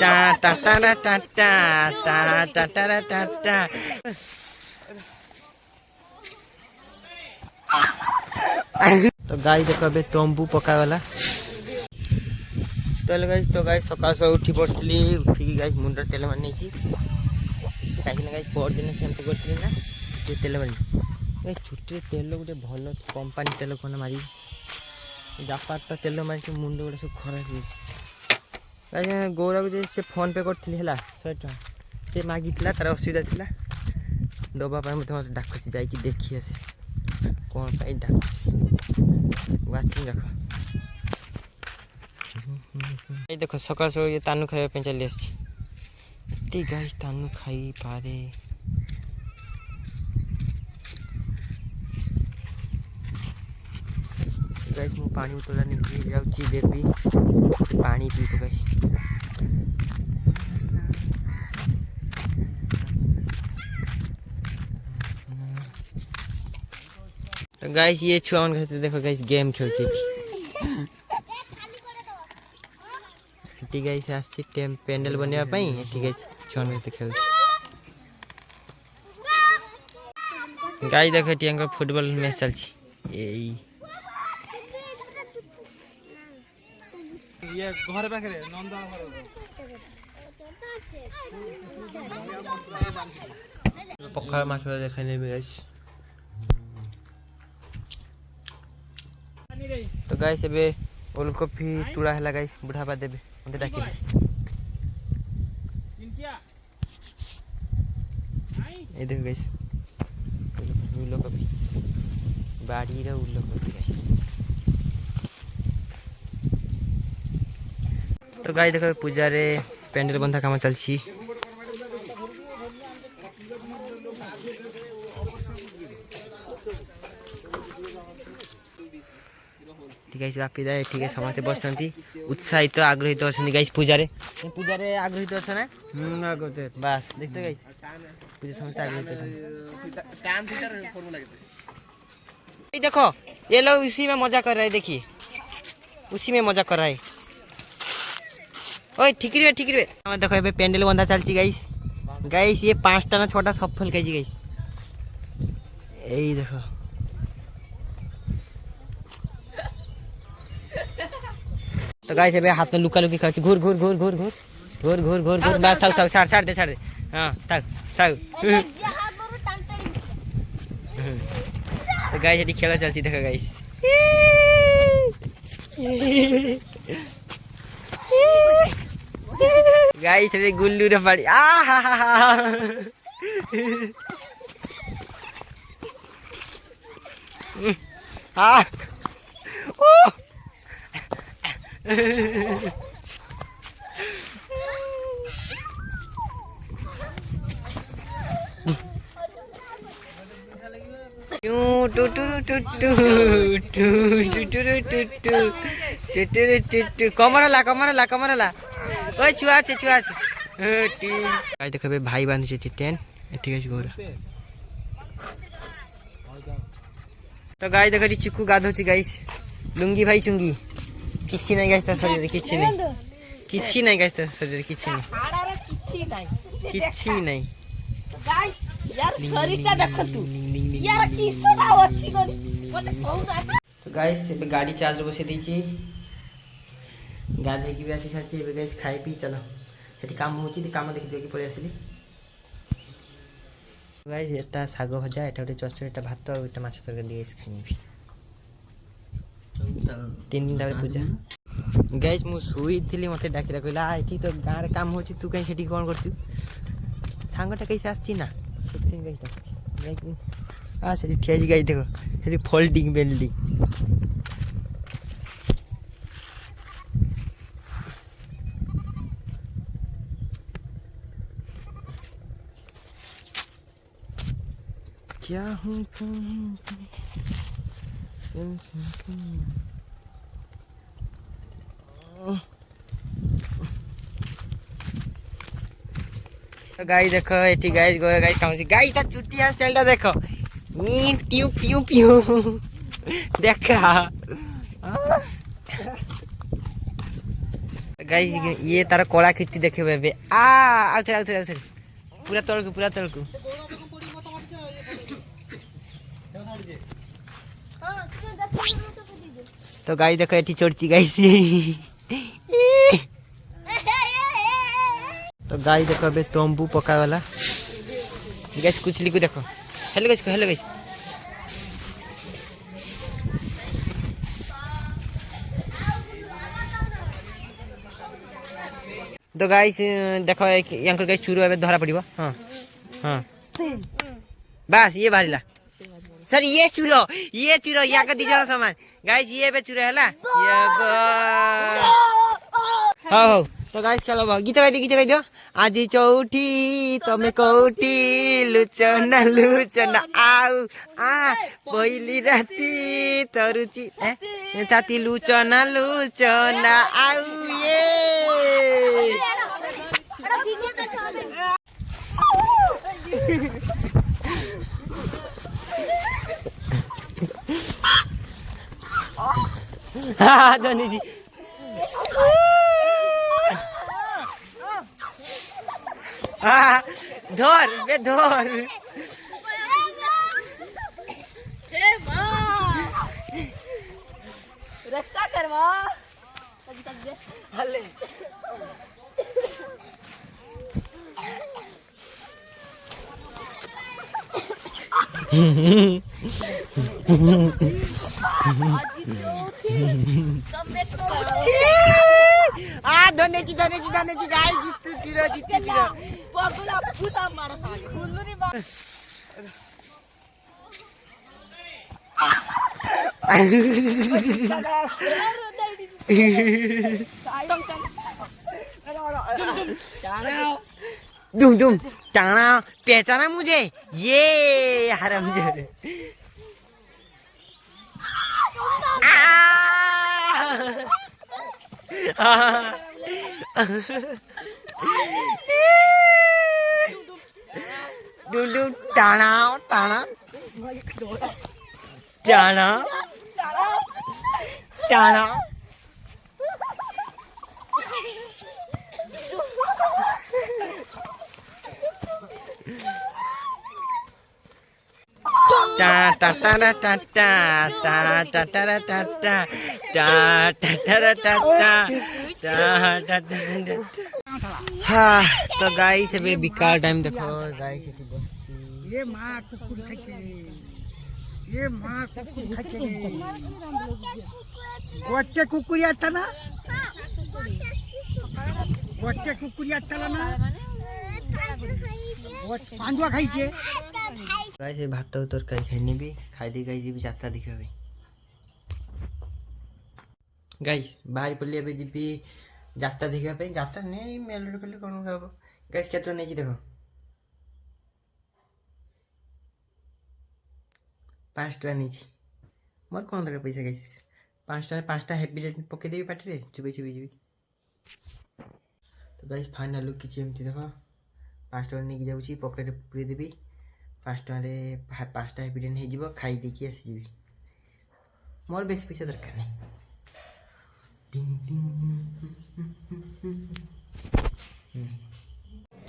टा टा टा टा टा टा टा टा टा टा। तो गाई देखो अबे तंबू पकागला। तो गाई सकाल सब उठी पड़ी उठिकी गाई मुंड तेल मारी कहीं गाई परदिन सेमती करी ना तेल मारी छुट्टी तेल गोटे भल कंपानी तेल कौन मारी जापार तो तेल मारिक मुंड गोटे सब खराब हो गौरा को से फोन पे करी 100 टଙ୍କା से मागी तार असुविधा थी दबापी मत डाकुची जा देखी आसे कौन पाई डाकुची वाचिंग रख। ये देखो सकाल सकाल ये तानू खाया चली आसी गाइस तानू खाई पारे गाइस मु पानी बोतल नहीं जाऊँगी देवी पानी पीब गाइस। तो गाइस ये छुआ मन देखो गाइस गेम खेलची गाइस आसी पेंडल बनवाई गाइस छुआ खेल गाइस देखो फुटबॉल मैच चलती ये घर पाखे नंदा पखाड़ माछ देखने भी गाइस। तो गाइस एबे ओलकफी तुला है गाइस बुढ़ापा देबे मते डाकी ए देखो गाइस ओलकफी बाड़ी रे ओलकफी गाइस। तो गाइस देखो पूजा रे पेंडल बंधा काम चलछि ठीक है बापी दा ठीक है समस्त बसंती उत्साहित आग्रहित अछंती गाइस पूजा रे आग्रहित अछ ना बस देखछो गाइस पूजा समस्त आग्रहित अछ टाइम भीतर फॉर्मूला के देखो ये लोग इसी में मजा कर रहे हैं देखिए उसी में मजा कर रहा है ओए ठीक रे हम देखो ये पेंडल बंधा चलती गाइस ये 5टा ना 6टा सफल कही गाइस यही देखो तो गाइस ये हाथ में लुका लुकी खेल घूर घूर घूर घूर घूर घूर घूर घूर घूर बस थक छाड़ दे हाँ थक तो गाइस ये खेल चलती देखो गाइस गाइस अबे गुल्लू रे पड़ी आ हा हा हा हाँ ओ कमरला ओए छुआ देख भाई बांधे टेन ठीक है गोरा तो गाय देख चिकू गाधोची गाइस लुंगी भाई चुंगी किछि नहीं गाइस शरीर किछि नहीं गाइस शरीर किछि नहीं गाइस यार शरीरटा देखतु यार किसोटा अछि गनी मते कहू ना। तो गाइस ए गाड़ी चार्ज बसे दीची गाधे की भी आसी साची ए गाइस खाई पी चलो सेठी काम होची काम देखि देखि पळे आसीली गाइस एटा साग भजा एटा गोटे चचड़ी एटा भात और एटा माछ तरकारी गाइस खाइबी 3 दिन दावे पूजा गाइस मु सुई थिली मते डाकिरा कहला एठी तो गां रे काम होची तू कहीं सेठी कोन करछु सांगटा कैसे आछी ना सेठी गाइस डाकछि आ सेठी ठियाजी गाइस देखो सेठी फोल्डिंग बिल्डिंग क्या हूँ गाइस देखो एठी गाइस गोरा गाइस काउंसी गाइस ता चुट्टी हेयर स्टाइल ता देखो ई पिउ पिउ पिउ देखा गाइस ये तार कला कीर्ति देखिबे बे आउथे पूरा तळकु तो गाइस देखो एठी चढ़ची गाइस तो गाइस देखो बे तंबू पका वाला गाइस कुचली को देखो हेलो गाइस तो गाइस देखो यांकर गाइस चूरो एबे धरा पड़िबो हां बस ये बाहरिला सर ये चूरो या का दिजन समान गाइस ये बे चूरो हला ये हो तो गाइस चलो गीत गाइ दियो आज चौठी तमे कौठी लुचना आउ आ पहिली राती तरुची ताती लुचना आउ ये हाँ धोनी जी हाँ धोर रक्षा कर मां हले धोने जी गाय जीतू चिरो बगुला पूसा मारो साले गुल्लुरी बा दुम टाना पहचाना मुझे ये हरामजादे डुम टाना हाँ तो गाइस अबे बिकार टाइम देखो गाइस एठी बसती ये मां कुकुर खाइके गोटे कुकुरिया था ना पांडुआ खाइछे गाइस ये भात तरकारी खाइने भी खाई दी गाइस भी जात्रा देखिबा भाई गाइस बाहर पल्ली अबे जीपी जात्रा देखिबा भाई जात्रा नहीं मेलोडी पल्ली कोन खाबो गाइस केतो नै छी देखो 5 टका नहीं छी मोर कोन दरकार पैसा गाइस 5 टका 5टा हैप्पी रेट पके देबी पाटी रे चुबी जीबी तो गाइस फाइनल लुक किछि एमती देखो 5 टका नहीं जाउची पॉकेट पुरे देबी 5 टका रे 5टा हैप्पी रेट हे जीवो खाई देकी आसी जीबी मोर बेसी पैसा दरकार नहीं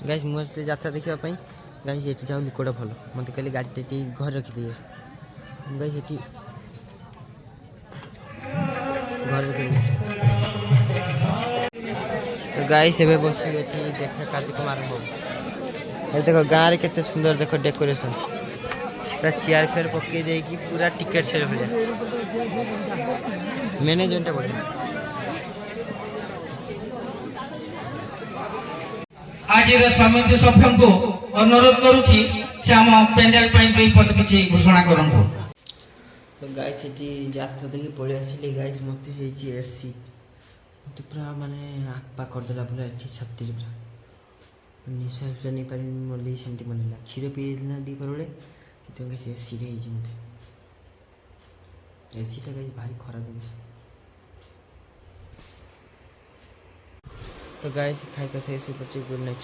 गाइस मुझे जात्रा देखा गाइस ये जाऊ लुकटा भल मत कहले गाड़ी घर रखिदिए गाइस ये घर रखिदिए तो गाइस एबे बस देखा कार्यक्रम आरंभ हो देखो गाँव में केते सुंदर देखो डेकोरेशन पूरा चेयर फेयर पकई देकी पूरा टिकेट सेल हो जाए मैनेजमेंट बढ़िया आज समिति सभ्य को अनुरोध करुछि से हम पेंडल पई 2 पद किछि घोषणा करंतु तो गाइस एटी जात्रा देखि पळे आसिले गाइस मते हेछि एसी तो पूरा माने आप्पा कर देला पूरा एठी छत्ती पूरा निशा से नहीं पारि मोली सेंटी मनला खीर पीना दी परले तो गाइस एसी रे हेछि मते एसी ता गाइस भारी खराब हेछि तो गाइस खाई का से सुपर गुड नाइट।